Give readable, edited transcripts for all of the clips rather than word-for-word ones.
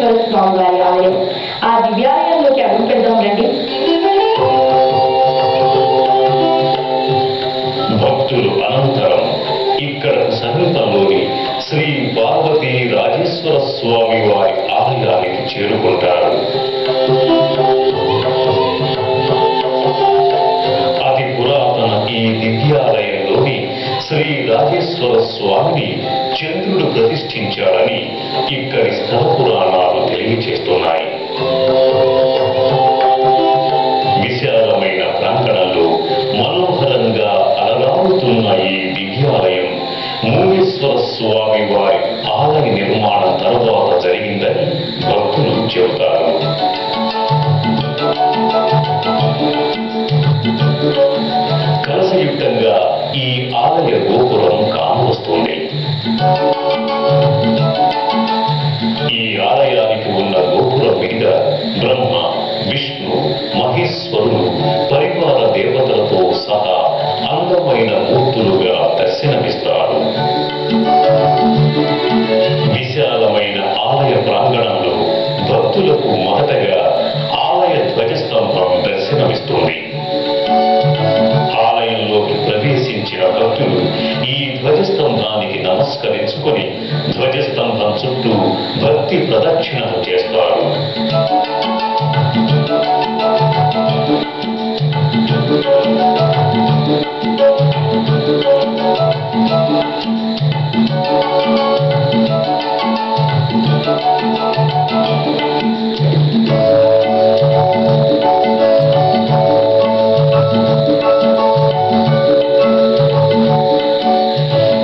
రాజేశ్వర స్వామి వారి ఆలయం. ఆ దివ్యాలయంలోకి అడుగు పెడదాం రండి. భక్తులు అనంతరం ఇక్కడ సమీపంలోని శ్రీ పార్వతీ రాజేశ్వర స్వామి వారి ఆలయానికి చేరుకుంటారు. అతి పురాతన ఈ దివ్యాలయంలోని శ్రీ రాజేశ్వర స్వామిని చంద్రుడు ప్రతిష్ఠించాడని ఇక్కడి స్థల పురాణాలు తెలియజేస్తున్నాయి. విశాలమైన ప్రాంగణంలో మనోహరంగా అలరాడుతున్న ఈ దివ్యాలయం మూలేశ్వర స్వామి వారి ఆలయ నిర్మాణం తర్వాత జరిగిందని భక్తులు చెబుతారు. కలశయుక్తంగా ఈ ఆలయ గోపురం కానవస్తుంది. ఈ ఆలయానికి ఉన్న గోపురం మీద బ్రహ్మ, విష్ణు, మహేశ్వరుడు పరివార దేవతలతో సహా అందమైన మూర్తులుగా దర్శనమిస్తారు. విశాలమైన ఆలయ ప్రాంగణంలో భక్తులకు మొదటగా ఆలయ ధ్వజస్తంభం దర్శనమిస్తుంది. ఆలయంలోకి ప్రవేశించిన భక్తులు ఈ ధ్వజస్తంభానికి నమస్కరించుకొని ధ్వజస్తంభం చుట్టూ భక్తి ప్రదక్షిణలు చేస్తారు.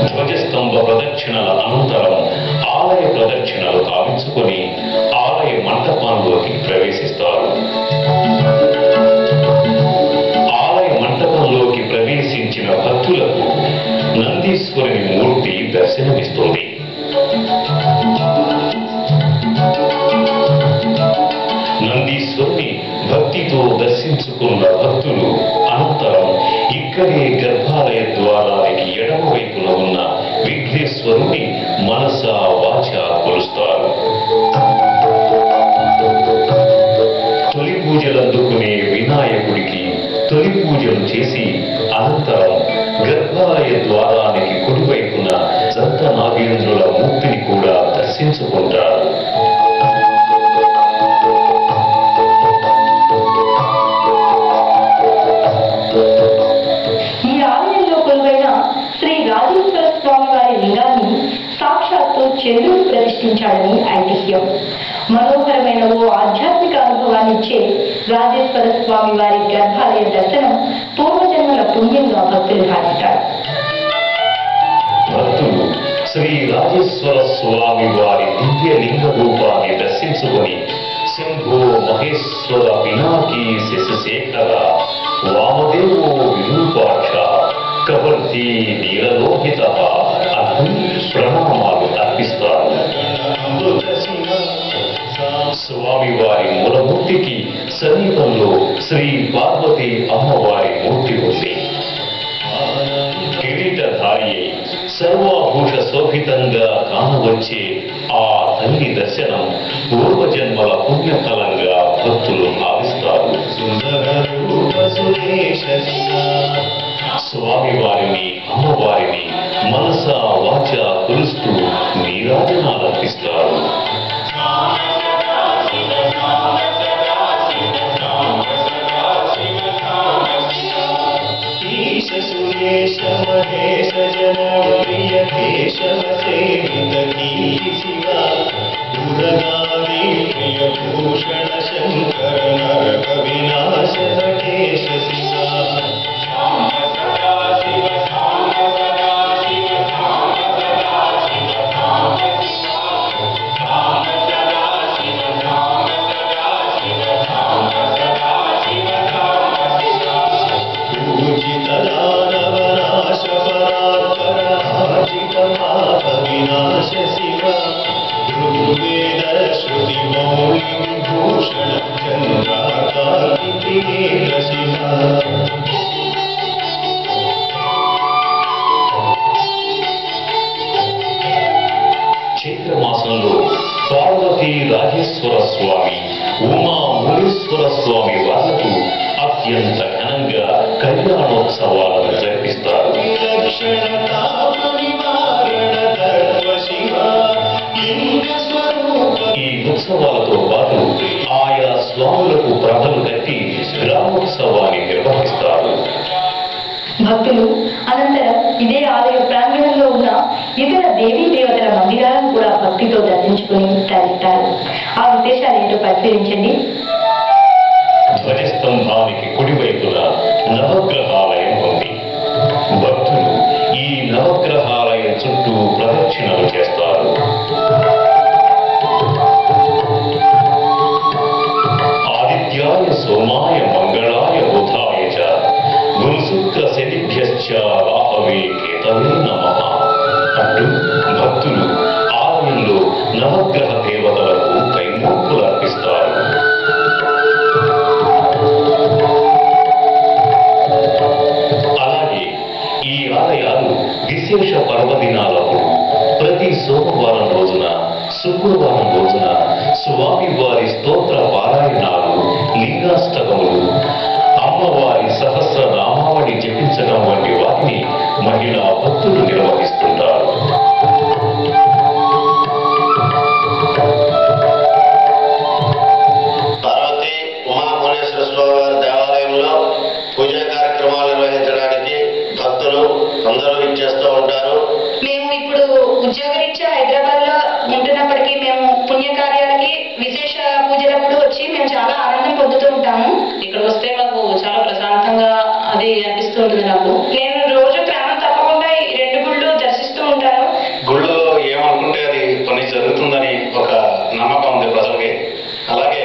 ధ్వజస్తంభ ప్రదక్షిణల అనంతరం ఆలయ ప్రదక్షిణలు కావించుకొని ఆలయ మంటపంలోకి ప్రవేశిస్తారు. ఆలయ మంటపంలోకి ప్రవేశించిన భక్తులకు నందీశ్వరుని మూర్తి దర్శనమిస్తుంది. నందీశ్వరుని భక్తితో దర్శించుకున్న భక్తులు అనంతరం ఇక్కడే గర్భాలయ ద్వారానికి ఎడమ వైపున ఉన్న విఘ్నేశ్వరుని మనసా వాచ కొలుస్తారు. తొలి పూజలందుకునే వినాయకుడికి తొలి పూజలు చేసి అనంతరం గర్భాలయ ద్వారానికి కుడివైపున దంత నాగేంద్రుల మూర్తిని కూడా దర్శించుకుంటారు. ఈ ఆలయంలో కొలువైన శ్రీ రాజేశ్వర స్వామి వారి లింగాన్ని సాక్షాత్తు చంద్రుడు ప్రతిష్ఠించాడని ఐతిహ్యం. మనోహరమైన ఓ ఆధ్యాత్మిక అనుభవాన్నిచ్చే రాజేశ్వర స్వామి వారి గర్భాలయ దర్శనం పూర్వజన్మల పుణ్యంగా భక్తులు భావిస్తారు. భక్తులు శ్రీ రాజేశ్వర స్వామి వారి దివ్య లింగ రూపాన్ని దర్శించుకొని శంభో మహేశ్వర పినాకీ శశిశేఖర వామదేవో విరూపాక్ష కవర్తి నీలలోహిత అని ప్రణామాలు అర్పిస్తారు. స్వామివారి మూలమూర్తికి సమీపంలో శ్రీ పార్వతీ అమ్మవారి మూర్తి ఉంది. కిరీటధారి సర్వాభూష శోభితంగా కానవచ్చే ఆ తల్లి దర్శనం పూర్వజన్మల పుణ్యఫలంగా భక్తులు భావిస్తారు. స్వామివారిని అమ్మవారిని మనసా వాచ కొలుస్తూ నీరాజనాలర్పిస్తారు. సురేశ మహేశ జన ప్రియ కేశవ సేవిత శివ గురగాది ప్రియ భూషణ శంకర నరక వినాశ నటేశ శివ చైత్రమాసంలో పార్వతీ రాజేశ్వర స్వామి వాళ్లకు అత్యంత ఘనంగా కళ్యాణోత్సవాలను జరిపిస్తారు. ఈ ఉత్సవాలతో పాటు ఆయా స్వాములకు ప్రభలు కట్టి గ్రామోత్సవాన్ని నిర్వహిస్తారు. భక్తులు అనంతరం ఇదే ఆలయ ప్రాంగణంలో ఉన్న ఇతర దేవీ దేవతల మందిరాలను కూడా భక్తితో దర్శించుకుని తరిస్తారు. ఆ విశేషాలు ఏంటో పరిశీలించండి. ధ్వజస్తంభానికి కుడివైపున నవగ్రహాలయం ఉంది. భక్తులు ఈ నవగ్రహాలయం చుట్టూ ప్రదక్షిణలు చేస్తారు. ఆదిత్యాయ సోమాయ మంగళాయ బుధాయ చ గురుశుక్ర శనిభ్యశ్చ రాహవే కేతవే నమః అంటూ భక్తులు ఆలయంలో నవగ్రహ దేవతలకు కైమోక్కులు అర్పిస్తారు. అలాగే ఈ ఆలయాలు విశేష పర్వదినాలప్పుడు ప్రతి సోమవారం రోజున, శుక్రవారం రోజున స్వామి వారి స్తోత్ర పారాయణాలు, లింగాష్టకములు, అమ్మవారి సహస్రనామావళి జపించడం వంటి వాటిని మహిళా భక్తులు నిర్వహిస్తుంటారు. పార్వతి ఉమామహేశ్వర స్వామి వారి దేవాలయంలో పూజా కార్యక్రమాలు నిర్వహించడానికి భక్తులు అందరూ ఇచ్చేస్తూ ఉంటారు. మేము ఇప్పుడు ఉద్యోగరీత్యా హైదరాబాద్ లో ఉంటున్నప్పటికీ మేము పుణ్యకార్యాలకి విశేష పూజలప్పుడు వచ్చి మేము చాలా ఆనందం పొందుతూ ఉంటాము. ఇక్కడ వస్తే మాకు చాలా ప్రశాంతంగా అది అనిపిస్తూ ఉంటుంది. నాకు నేను రోజు క్రమం తప్పకుండా ఈ 2 గుళ్ళు దర్శిస్తూ ఉంటాను. గుళ్ళో ఏమనుకుంటే అది కొన్ని జరుగుతుందని ఒక నమ్మకం ఉంది ప్రజలకి. అలాగే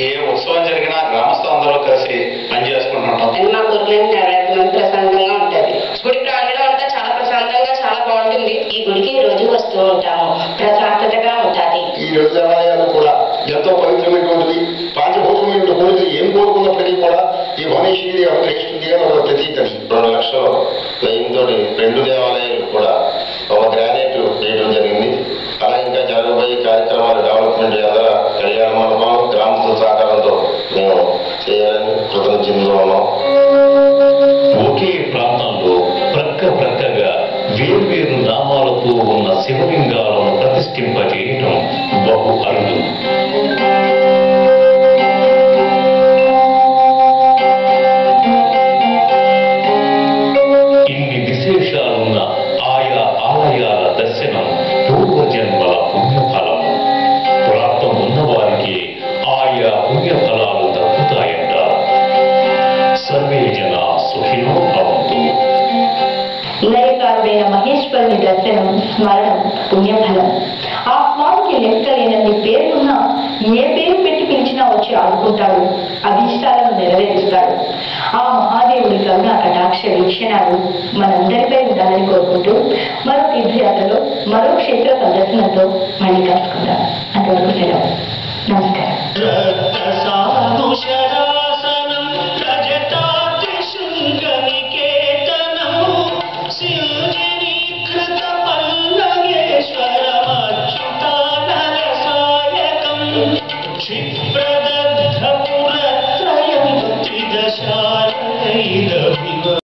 ఏ ఉత్సవం జరిగినా గ్రామస్తులందరూ కలిసి పనిచేసుకుంటుంటాం. మా గురువులను నెరవేర్చడం ప్రశాంతంగా ఉంటుంది. గుడి ప్రాంగణం అంతా చాలా ప్రశాంతంగా చాలా బాగుంటుంది. ఈ గుడికి రోజు వస్తూ ఉంటాము. ప్రశాంతతగా ఉంటుంది. ఈ 2 దేవాలయాలు కూడా ఎంతో పవిత్రమైనటువంటివి. పాంచభూతమైన కోరికలు ఏం కోరుకున్నప్పటికీ కూడా ఈ భువనేశ్వరి అనుగ్రహిస్తుంది అని ఒక ప్రతీకని. 2 లక్షల వ్యయంతో 2 దేవాలయాలు కూడా ఒక గ్రానైట్ చేయడం జరిగింది. అలా ఇంకా జరగబోయే కార్యక్రమాలు డెవలప్మెంట్ అందర కళ్యాణ మండపం గ్రామ సహకారంతో మేము చేయాలని కృతజ్ఞతలు ఉన్నాం. ఒకే ప్రాంతంలో ప్రక్కగా వేర్వేరు నామాలతో ఉన్న శివలింగాలను ప్రతిష్ఠింపజేయటం బహు అరుదు. ఇన్ని విశేషాలున్న ఆయా ఆలయాల దర్శనం పూర్వజన్మల పుణ్యఫలం. ప్రాప్తం ఉన్నవారికి ఆయా పుణ్యఫలాలు దక్కుతాయంట. సర్వే జనా సుఖినో భవంతు. లయకారుడైన మహేశ్వరుని దర్శనం, స్మరణం పుణ్యఫలం. ఆ స్వామికి లెక్కలేనన్ని పేర్లున్నా ఏ పేరు పెట్టి పిలిచినా వచ్చి ఆడుకుంటాడు, అభిష్టాలను నెరవేరుస్తాడు. ఆ మహాదేవుడి కరుణ కటాక్ష వీక్షణాలు మనందరిపై ఉండాలని కోరుకుంటూ మరో తీర్థయాత్రలో మరో క్షేత్ర సందర్శనంతో మళ్ళీ కలుసుకుందాం. అంతవరకు సెలవు. నమస్కారం.